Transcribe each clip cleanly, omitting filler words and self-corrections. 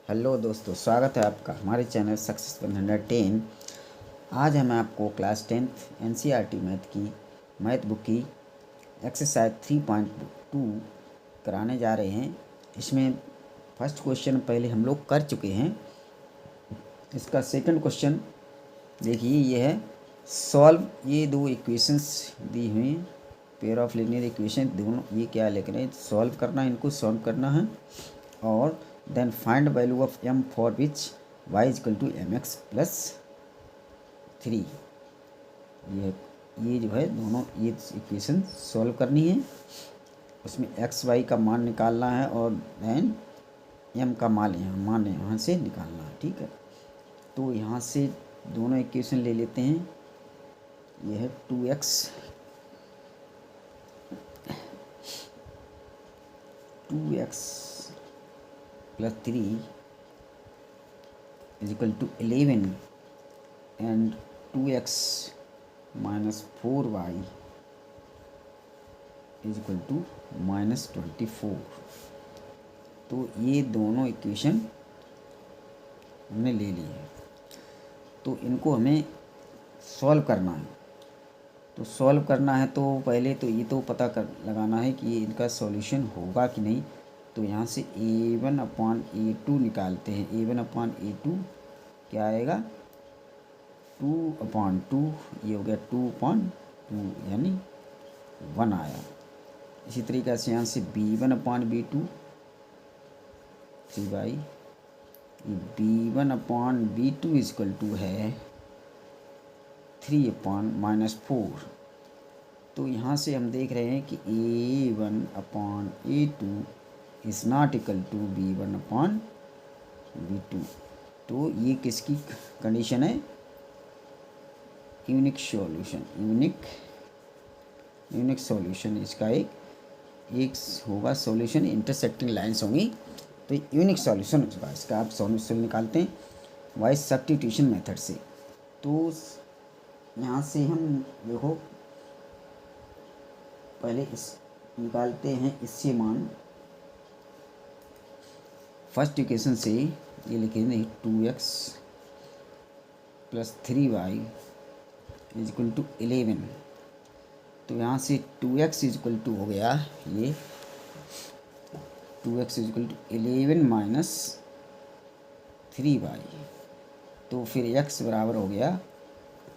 Hello दोस्तों, स्वागत है आपका हमारे चैनल सक्सेस 110। आज हम आपको क्लास 10th एनसीईआरटी मैथ की मैथ बुक की एक्सरसाइज 3.2 कराने जा रहे हैं। इसमें फर्स्ट क्वेश्चन पहले हम लोग कर चुके हैं। इसका सेकंड क्वेश्चन देखिए, ये है सॉल्व। ये दो इक्वेशंस दी हुई हैं, पेयर ऑफ लीनियर इक्वेशन दोनों। ये क्या लिख रहे हैं? सॉल्व करना, इनको सॉल्व करना है। और then find value of m for which y equal to mx plus 3। ये जो है दोनों ये इक्वेशन सॉल्व करनी है। उसमें x y का मान निकालना है और देन m का मान यहाँ से निकालना है। ठीक है, तो यहाँ से दोनों इक्वेशन ले लेते हैं। ये है 2x plus 3 is equal to 11 and 2x minus 4y is equal to minus 24। तो ये दोनों इक्वेशन हमने ले ली है, तो इनको हमें सॉल्व करना है। तो सॉल्व करना है तो पहले तो ये तो पता कर लगाना है कि इनका सॉल्यूशन होगा कि नहीं। तो यहाँ से a1/a2 निकालते हैं। a1/a2 क्या आएगा? 2/2। ये हो गया 2/2 यानी 1 आया। इसी तरीके से यहाँ से b1/b2 3/, b1/b2 इक्वल टू है 3/-4। तो यहाँ से हम देख रहे हैं कि a1/a2 is not equal to b1/b2। तो ये किसकी कंडीशन है? Unique solution. यूनिक सॉल्यूशन इसका एक होगा सॉल्यूशन। इंटरसेक्टिंग लाइंस होंगी तो यूनिक सॉल्यूशन होगा इसका। आप सॉल्यूशन निकालते हैं वाइज सब्स्टिट्यूशन मेथड से। तो यहाँ से हम देखो पहले इस निकालते हैं इससे मान। फर्स्ट इक्वेशन से ये लिखेंगे 2x plus 3y is equal to 11। तो यहाँ से 2x इज इक्वल टू हो गया, ये 2x is equal to 11 minus 3y। तो फिर x बराबर हो गया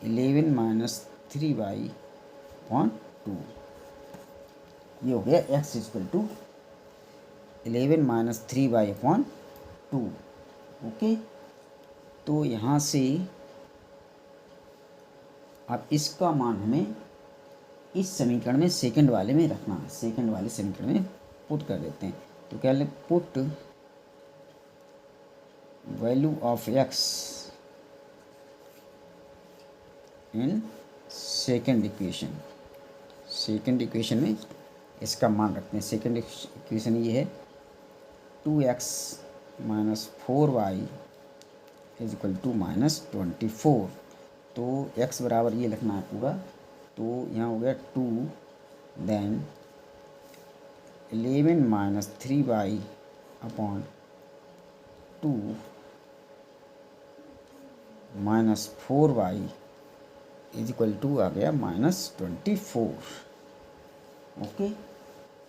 11 माइनस 3y/2। ये हो गया x is equal to 11 minus 3y/2। Okay, तो यहाँ से अब इसका मान हमें इस समीकरण में सेकंड वाले में रखना है। सेकंड वाले समीकरण में पुट कर देते हैं। तो क्या ले put value of x in second equation. Second equation में इसका मान रखते हैं। सेकंड इक्वेशन ये है 2x minus 4y is equal to minus 24। तो x बराबर ये लिखना है पूरा। तो यहाँ हो गया 2 then 11 minus 3y/2 minus 4y is equal to आ गया माइनस 24। ओके,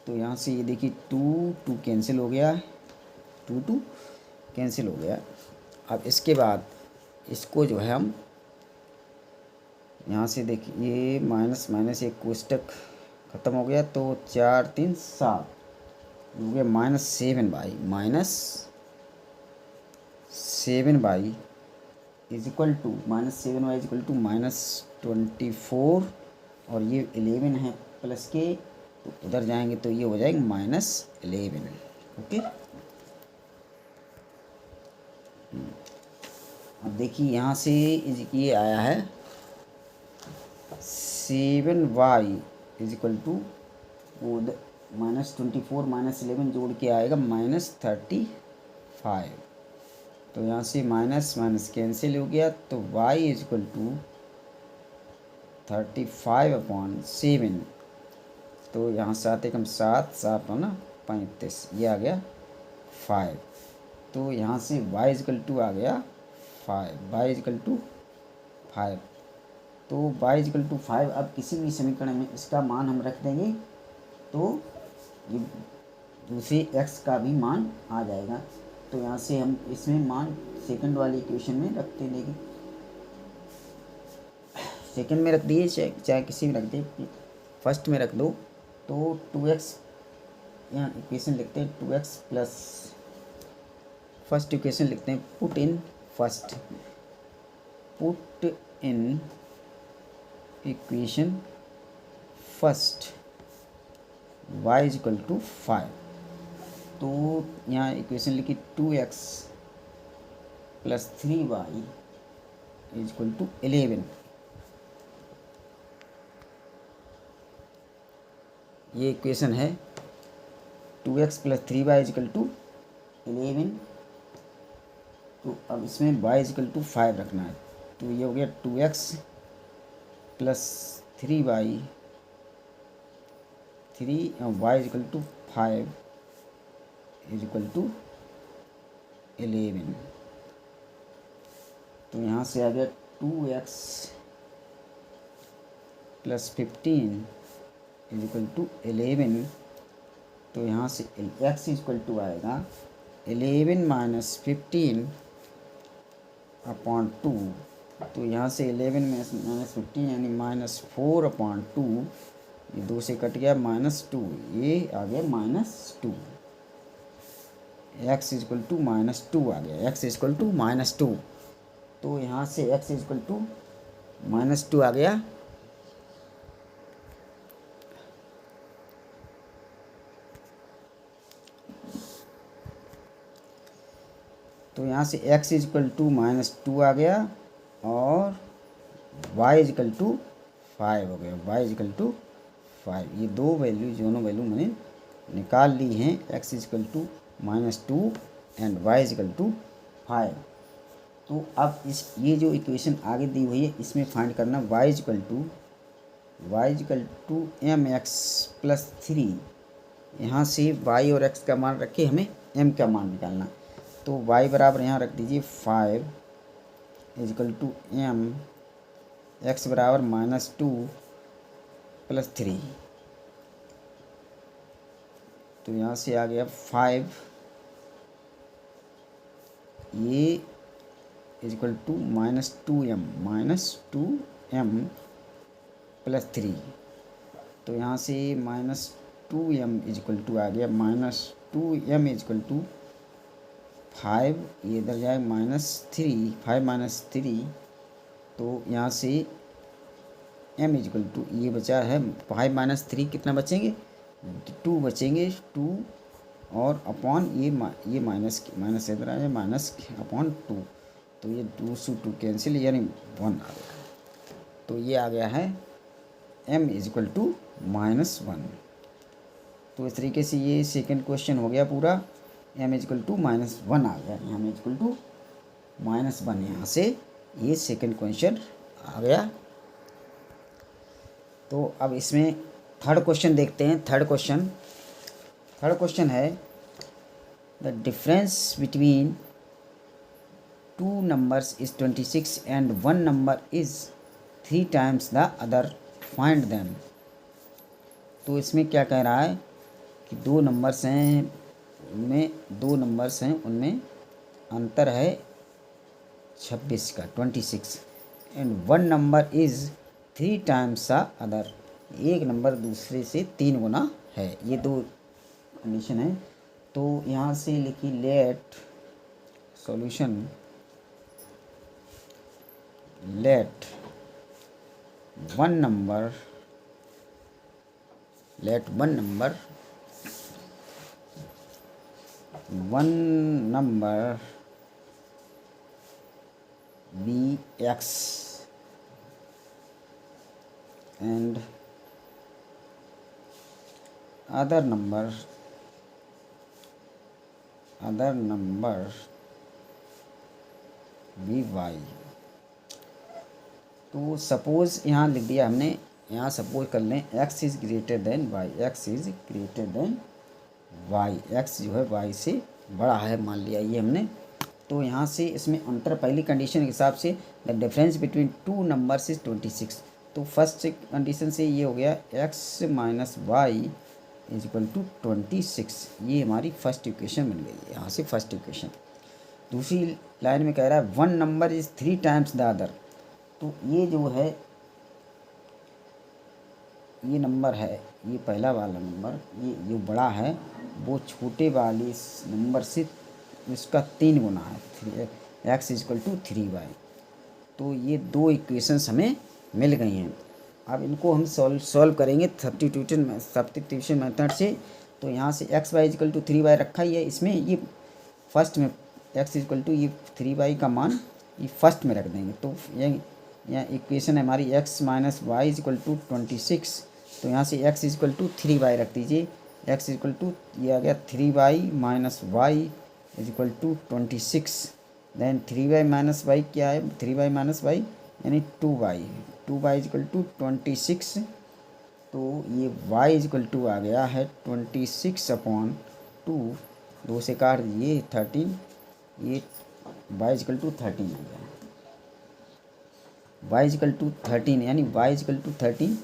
तो यहाँ से ये देखिए 2 कैंसिल हो गया, 2 कैंसिल हो गया। अब इसके बाद इसको जो है हम यहाँ से देखिए ये माइनस माइनस एक कोष्टक ख़त्म हो गया। तो 4 3 7 हो गया -7y is equal to -7y is equal to -24। और ये 11 है प्लस के, तो उधर जाएंगे तो ये हो जाएगा -11। ओके, अब देखिए यहाँ से ये आया है 7y इज इक्वल टू वो -24 -11 जोड़ के आएगा -35। तो यहाँ से माइनस माइनस कैंसिल हो गया। तो y इज इक्वल टू 35/7। तो यहाँ 7 एकम 7 7 है ना 35, ये आ गया 5। तो यहाँ से y इजकल टू आ गया 5, y इजकल टू 5। तो y इजकल टू 5 अब किसी भी समीकरण में इसका मान हम रख देंगे तो ये दूसरे x का भी मान आ जाएगा। तो यहाँ से हम इसमें मान सेकंड वाली इक्वेशन में रख देंगे, सेकंड में रख दिए चाहे किसी में रख दे, फर्स्ट में रख दो। तो 2x, यहाँ इक्वेशन लिखते हैं 2x प्लस, फर्स्ट इक्वेशन लिखते हैं put in equation first y is equal to 5। तो यहाँ इक्वेशन लिखी 2x plus 3y is equal to 11। ये इक्वेशन है 2x plus 3y is equal to 11। तो अब इसमें y इजकल टू 5 रखना है। तो ये हो गया 2x प्लस 3y, 3 और y is equal to 5 is equal to 11। तो यहाँ से आ गया 2x प्लस 15 इजकल टू 11। तो यहाँ से x इजकल टू आएगा 11 माइनस 15 अपॉन 2। तो यहाँ से 11 माइनस 15 यानी -4/2, ये 2 से कट गया -2, ये आ गया -2। x इजकल टू -2 आ गया, x इजकल टू -2। तो यहाँ से x इजकल टू -2 आ गया। तो यहाँ से x इजकल टू -2 आ गया और y इजकल टू 5 हो गया, y इजकल टू 5। ये दो वैल्यू, दोनों वैल्यू मैंने निकाल ली हैं, x is equal to -2 and y is equal to 5। तो अब ये जो इक्वेशन आगे दी हुई है इसमें फाइंड करना y is equal to mx plus 3। यहाँ से y और x का मान रख के हमें m का मान निकालना। तो y बराबर यहाँ रख दीजिए 5 इजकल टू m, x बराबर -2 प्लस 3। तो यहाँ से आ गया 5, ये इजकल टू -2m प्लस 3। तो यहाँ से -2m इजकल टू आ गया -2m इजकल टू 5, ये इधर जाए -3, 5 - 3। तो यहाँ से m इजकल टू, ये बचा है 5 - 3, कितना बचेंगे 2 बचेंगे, 2 और अपॉन ये माइनस इधर आ जाए -/2। तो ये 2 से 2 कैंसिल यानी 1 आ गया। तो ये आ गया है m इजकल टू -1। तो इस तरीके से ये सेकंड क्वेश्चन हो गया पूरा, m इजकल टू -1 आ गया, m इजकल टू -1। यहाँ से ये सेकंड क्वेश्चन आ गया। तो अब इसमें थर्ड क्वेश्चन देखते हैं। थर्ड क्वेश्चन है the difference between 2 numbers is 26 and 1 number is 3 times the other, find them। तो इसमें क्या कह रहा है कि 2 नंबर्स हैं, उनमें अंतर है 26 का, 26, and 1 number is 3 times the other, एक नंबर दूसरे से 3 गुना है। ये 2 कंडीशन है। तो यहाँ से लिखी let solution, let one number be x and other number be y। तो सपोज़ यहाँ लिख दिया हमने, यहाँ सपोज कर लें x is greater than y, x is greater than y, x जो है y से बड़ा है मान लिया ये हमने। तो यहाँ से इसमें अंतर पहली कंडीशन के हिसाब से the difference between two numbers is 26। तो फर्स्ट कंडीशन से ये हो गया x minus y is equal to 26। ये हमारी फर्स्ट इक्वेशन बन गई, यहाँ से फर्स्ट इक्वेशन। दूसरी लाइन में कह रहा है one number is 3 times the other. तो ये जो है ये नंबर है, ये पहला वाला नंबर, ये जो बड़ा है वो छोटे वाले नंबर से इसका 3 गुना है, x is equal to 3y। तो ये दो इक्वेशंस हमें मिल गई हैं। अब इनको हम सॉल्व करेंगे सब्स्टिट्यूशन मेथड से। तो यहाँ से x y equal to 3y रखा ही है, इसमें ये फर्स्ट में x इक्वल टू ये 3y का मान ये फर्स्ट में रख देंगे। तो यहाँ इक्वेशन है हमारी x minus y equal to 26। तो यहाँ से x इक्वल टू 3y रख दीजिए। x इक्वल टू ये आ गया 3y minus y is equal to 26। Then 3y minus y क्या है, 3y माइनस वाई यानी 2y इज इक्वल टू 26। तो ये y इज इक्वल टू आ गया है 26/2, 2 से काट दीजिए 13, ये y इज इक्वल टू 13 आ गया। y इज इक्वल टू 13 यानी y इज इक्वल टू 13।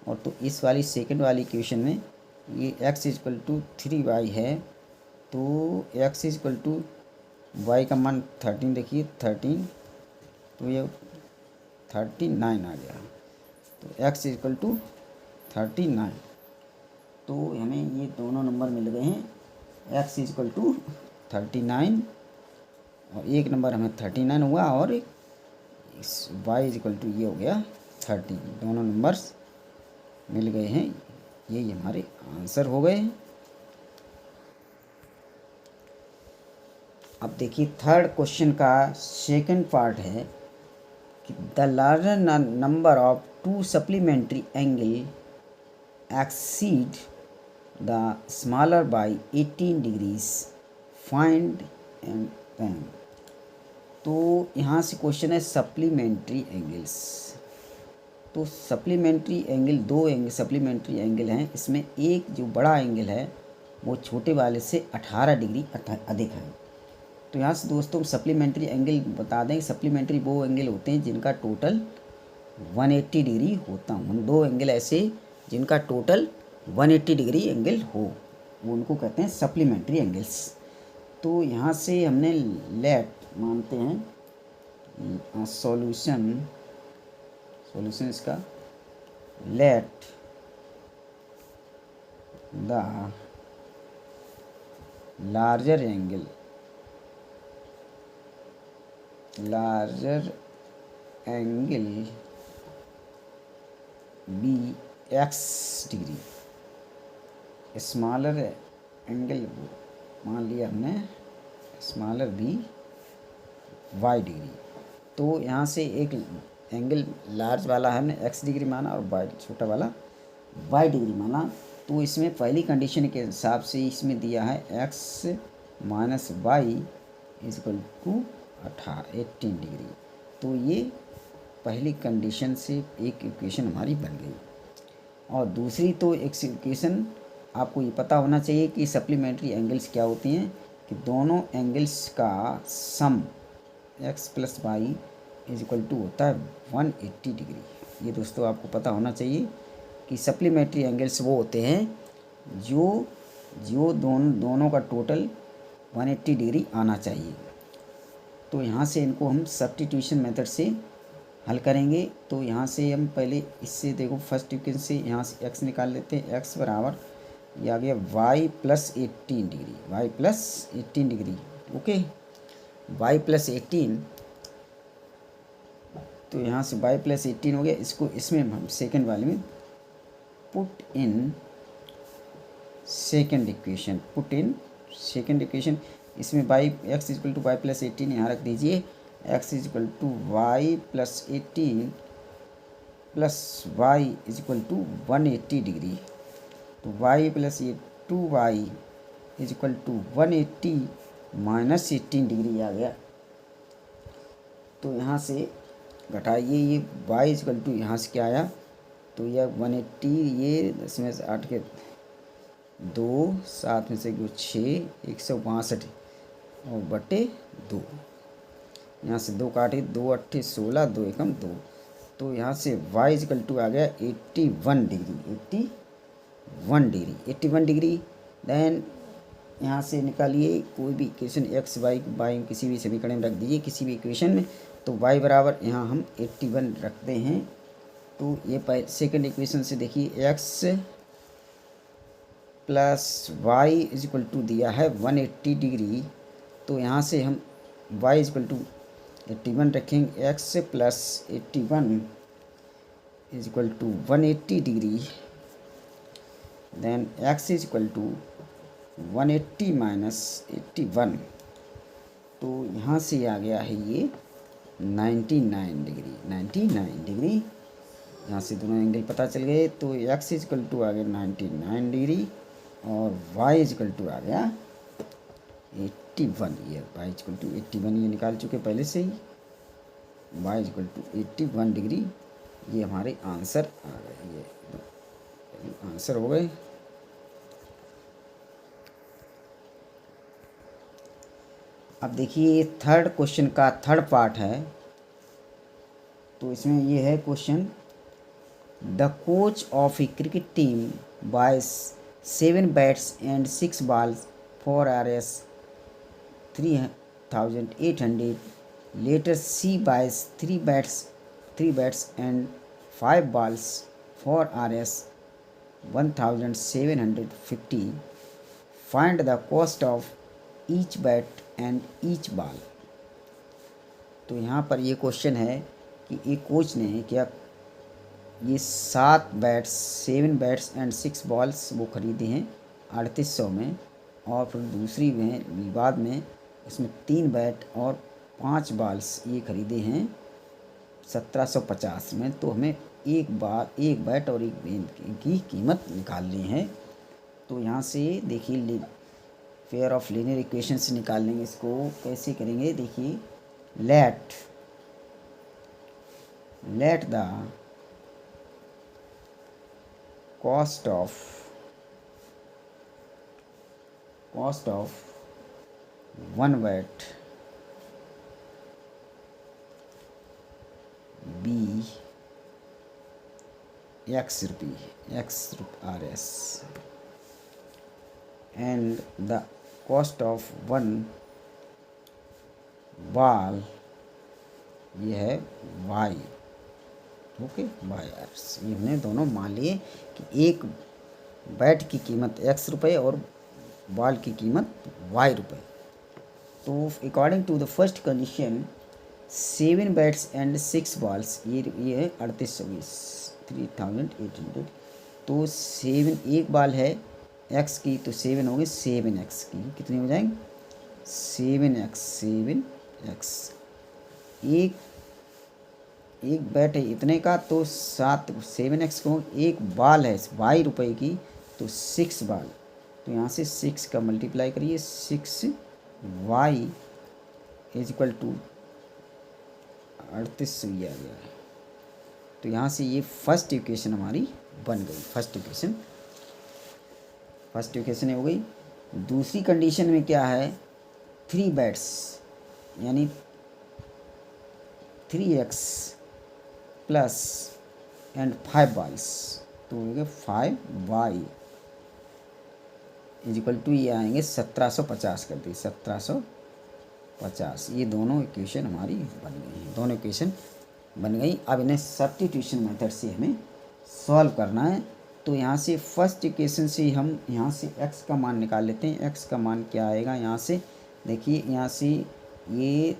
और तो इस वाली सेकंड वाली इक्वेशन में ये x is equal to 3y है, तो x is equal to y का मान 13 देखिए 13, तो ये 39 आ गया। तो x इक्वल टू 39। तो हमें ये दोनों नंबर मिल गए हैं, x इक्वल टू 39 और एक नंबर हमें 39 हुआ और y इक्वल टू ये हो गया 30। दोनों नंबर्स मिल गए हैं, ये हमारे आंसर हो गए हैं। अब देखिए थर्ड क्वेश्चन का सेकंड पार्ट है कि the larger number of to supplementary angle exceed the smaller by 18 degrees find and them. तो यहाँ से क्वेश्चन है सप्लीमेंट्री एंगल्स। तो सप्लीमेंट्री एंगल दो एंगल सप्लीमेंट्री एंगल हैं, इसमें एक जो बड़ा एंगल है वो छोटे वाले से 18 डिग्री अधिक है। तो यहाँ से दोस्तों सप्लीमेंट्री एंगल बता दें, सप्लीमेंट्री वो एंगल होते हैं जिनका टोटल 180 डिग्री होता है। दो एंगल ऐसे जिनका टोटल 180 डिग्री एंगल हो, वो उनको कहते हैं सप्लीमेंट्री एंगल्स। तो यहाँ से हमने लेट मानते हैं सॉल्यूशन इसका let the larger angle be x degree, smaller angle मान लिया हमने स्मॉलर बी y डिग्री। तो यहाँ से एक एंगल लार्ज वाला है हमने x डिग्री माना और y छोटा वाला y डिग्री माना। तो इसमें पहली कंडीशन के हिसाब से इसमें दिया है x minus y is equal to 18 degree. तो ये पहली कंडीशन से एक इक्वेशन हमारी बन गई। और दूसरी तो एक इक्वेशन आपको ये पता होना चाहिए कि सप्लीमेंट्री एंगल्स क्या होती हैं, कि दोनों एंगल्स का sum x plus y is equal to होता है 180 डिग्री। ये दोस्तों आपको पता होना चाहिए कि सप्लीमेंट्री एंगल्स वो होते हैं जो दोनों का टोटल 180 डिग्री आना चाहिए। तो यहाँ से इनको हम सब्स्टिट्यूशन मेथड से हल करेंगे। तो यहाँ से हम पहले इससे देखो फर्स्ट इक्वेशन से यहाँ से x निकाल लेते हैं। x बराबर ये आ गया y plus 18 degree, y plus 18 degree. Okay, y plus 18, तो यहाँ से y प्लस 18 हो गया। इसको इसमें हम सेकेंड वाले में पुट इन सेकेंड इक्वेशन, इसमें y x equal to y plus 18 यहाँ रख दीजिए। x equal to y plus 18 plus y is equal to 180 degree. तो y प्लस ये 2y is equal to 180 minus 18 degree आ गया। तो यहाँ से घटाइए, ये y इज इक्वल टू यहाँ से क्या आया, तो यह 180, ये 10 में से 8 के 2, 7 में से 6, 162 और बटे 2। यहाँ से 2 काटे, 2 अट्ठे 16, 2 एकम 2। तो यहाँ से y इजकल टू आ गया 81 डिग्री, 81 डिग्री। देन यहाँ से निकालिए कोई भी इक्वेशन x y किसी भी समीकरण में रख दीजिए, किसी भी इक्वेशन में। तो y बराबर यहाँ हम 81 रखते हैं। तो ये सेकंड इक्वेशन से देखिए x plus y is equal to दिया है 180 डिग्री। तो यहाँ से हम y इज इक्वल टू 81 रखेंगे, x plus 81 is equal to 180 degree. Then x is equal to 180 minus 81। तो यहाँ से आ गया है ये 99 डिग्री, 99 डिग्री। यहाँ से दोनों एंगल पता चल गए। तो x इज इक्वल टू आ गया 99 डिग्री और y इज इक्वल टू आ गया 81। ये y इज इक्वल टू 81 ये निकाल चुके पहले से ही। y is equal to 81 degree, ये हमारे आंसर आ गए। ये आंसर हो गए। अब देखिए थर्ड क्वेश्चन का थर्ड पार्ट है। तो इसमें ये है question, the coach of A cricket team bias 7 bats and 6 balls for Rs 3800. Later she buys 3 bats and 5 balls for Rs 1750. Find the cost of each bat and each ball. तो यहाँ पर ये question है कि एक coach ने क्या ये 7 बैट्स एंड 6 बॉल्स वो ख़रीदे हैं 3800 में, और फिर दूसरी में बाद में इसमें 3 बैट और 5 बॉल्स ये ख़रीदे हैं 1750 में। तो हमें एक बैट और एक गेंद की कीमत निकालनी है। तो यहाँ से देखिए पेयर ऑफ लीनियर इक्वेशन से निकाल लेंगे। इसको कैसे करेंगे देखिए, let the cost of 1 bat be x Rs and the cost of 1 ball ये है y। Okay bye Rs। ये हमने दोनों मान लिए कि एक बैट की कीमत x रुपये और बॉल की कीमत y रुपये। तो according to the first condition 7 bats and 6 balls ये है 3800। तो 7 एक बॉल है x की, तो 7 हो गई 7x की, कितनी हो जाएंगे 7x। एक बैट है इतने का, तो 7x को एक बॉल है y रुपये की, तो 6 बॉल। तो यहाँ से 6 का मल्टीप्लाई करिए, 6y इज इक्वल टू 3800 ये आ गया है। तो यहाँ से ये फर्स्ट इक्वेशन हमारी बन गई। फर्स्ट इक्वेशन हो गई। दूसरी कंडीशन में क्या है, 3 बैट्स यानी 3x प्लस एंड 5 बॉल्स, तो हो गया 5y इज इक्वल टू ये आएंगे 1750 कर दी, 1750। ये दोनों इक्वेशन हमारी बन गई हैं, दोनों इक्वेशन बन गई। अब इन्हें सब्स्टिट्यूशन मेथड से हमें सॉल्व करना है। तो यहाँ से फर्स्ट इक्वेशन से हम यहाँ से x का मान निकाल लेते हैं। x का मान क्या आएगा, यहाँ से देखिए, यहाँ से ये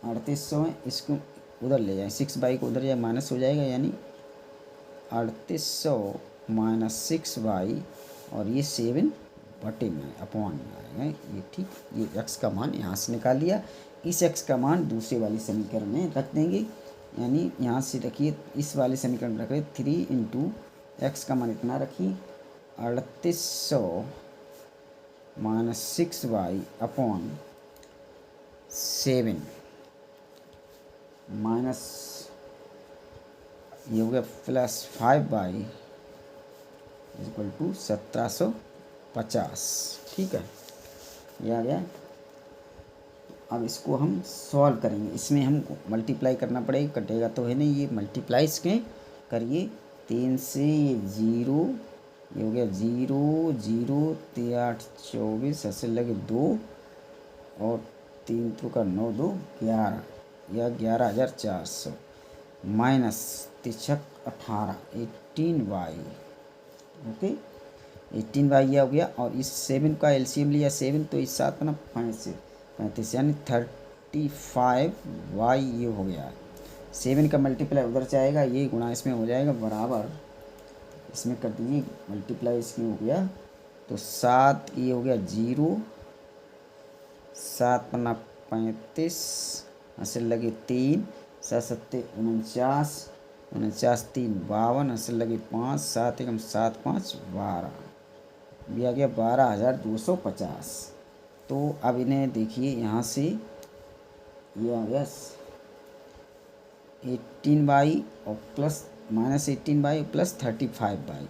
3800 है, इसको उधर ले जाए, 6y को उधर जाए माइनस हो जाएगा, यानी 3800 माइनस 6y और ये 7 बटे में अपॉन में आएगा ये, ठीक। ये x का मान यहाँ से निकाल लिया। इस x का मान दूसरे वाली समीकरण में रख देंगे, यानी यहाँ से रखिए इस वाले समीकरण में रखिए 3 इंटू x का मान इतना रखिए 3800 माइनस 6y अपॉन 7 माइनस ये हो गया plus 5y is equal to 1750, ठीक है, ये आ गया। अब इसको हम सॉल्व करेंगे। इसमें हम मल्टीप्लाई करना पड़ेगा, कटेगा तो है नहीं, ये मल्टीप्लाई इसके करिए। 3 से ये 0, ये हो गया 0 0 3 8 24, ऐसे लगे 2 और 3 तो का 9 2 11, या 11,400 माइनस 63 18 18y। ओके, 18y यह हो गया। और इस 7 का एलसीएम लिया 7, तो इस 7 बना 35 यानी 35y ये हो गया। 7 का मल्टीप्लाई उधर जाएगा, ये गुणा इसमें हो जाएगा, बराबर इसमें कर दीजिए मल्टीप्लाई इसमें हो गया, तो 7 ये हो गया 0, 7 पन्ना 35, असल लगे 3, 7 सत्ते 49, 49 3 52, असल लगे 5, 7 एकम 7 5 12, भी आ गया 12,250। तो अब इन्हें देखिए यहाँ से ये आ गया 18y और प्लस -18y प्लस 35y,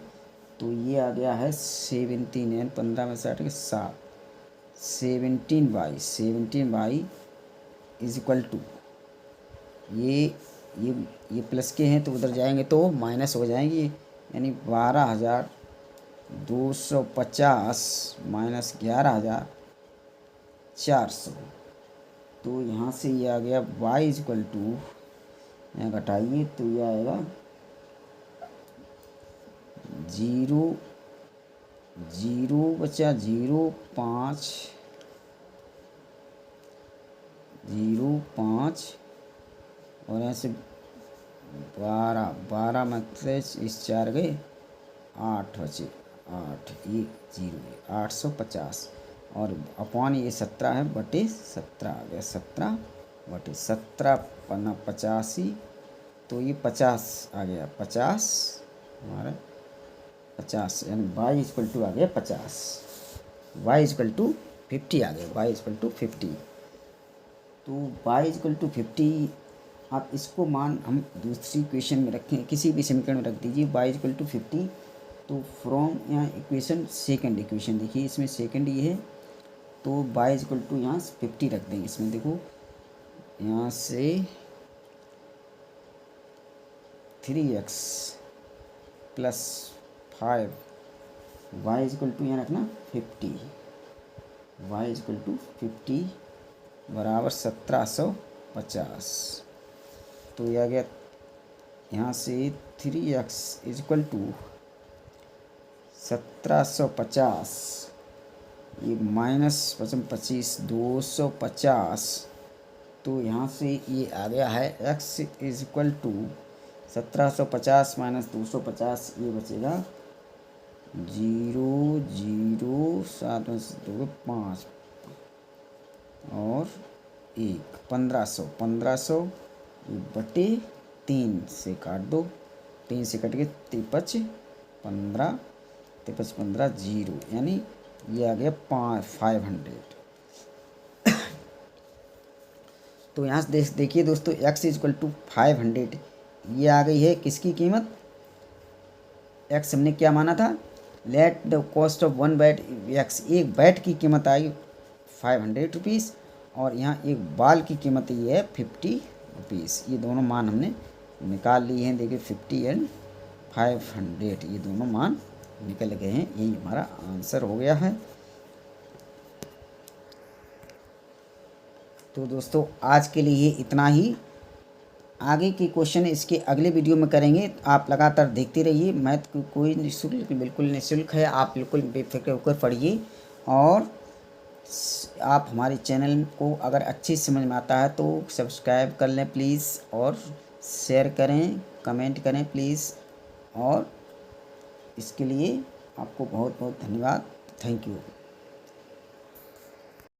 तो ये आ गया है 17 यानी 15 में से 8 के 7, 17y इज इक्वल टू ये प्लस के हैं तो उधर जाएंगे तो माइनस हो जाएंगे, यानी 12,250 माइनस 11,400। तो यहाँ से ये आ गया y इज इक्वल टू, यहाँ घटाइए तो ये आएगा 0 0 बचा 0 5 0 5 और यहाँ से 12 में से इस 4 गए 8 बचे 8, ये 0 850 और अपॉन ये 17 है बटे 17 आ गया, 17 बटे 17 पन्ना 85, तो ये 50 आ गया, 50 हमारा 50 यानी y इक्वल टू आ गया 50, y इक्वल टू 50 आ गया, y इक्वल टू 50। तो y इक्वल टू 50, आप इसको मान हम दूसरी इक्वेशन में रखें, किसी भी समीकरण में रख दीजिए y इक्वल टू 50। तो फ्रॉम यहाँ इक्वेशन सेकंड इक्वेशन देखिए, इसमें सेकंड ये है, तो y इक्वल टू यहाँ 50 रख देंगे। इसमें देखो यहाँ से 3x plus 5 y equal to यहाँ रखना 50, y इक्वल टू 50 बराबर 1750। तो यह आ गया यहाँ से 3x इक्वल टू 1750, ये माइनस 25 250, तो यहाँ से ये आ गया है x is equal to 1750 minus 250, ये बचेगा 0 0 7 में से 2 5 और 1 1500 बटे 3 से काट दो, 3 से कट के 53 15 0, यानी ये आ गया 500। तो यहाँ से देखिए दोस्तों x इक्वल टू 500, ये आ गई है किसकी कीमत, x हमने क्या माना था, let the cost of 1 bat x, एक बैट की कीमत आई 500 रुपीज़ और यहाँ एक बाल की कीमत ये है 50 रुपीज़। ये दोनों मान हमने निकाल लिए हैं, देखिए 50 एंड 500, ये दोनों मान निकल गए हैं, यही हमारा आंसर हो गया है। तो दोस्तों आज के लिए ये इतना ही, आगे के क्वेश्चन इसके अगले वीडियो में करेंगे। आप लगातार देखते रहिए, मैथ कोई निःशुल्क, बिल्कुल निःशुल्क है, आप बिल्कुल बेफिक्र होकर पढ़िए। और आप हमारे चैनल को अगर अच्छी समझ में आता है तो सब्सक्राइब कर लें प्लीज़, और शेयर करें, कमेंट करें प्लीज़, और इसके लिए आपको बहुत बहुत धन्यवाद। Thank you.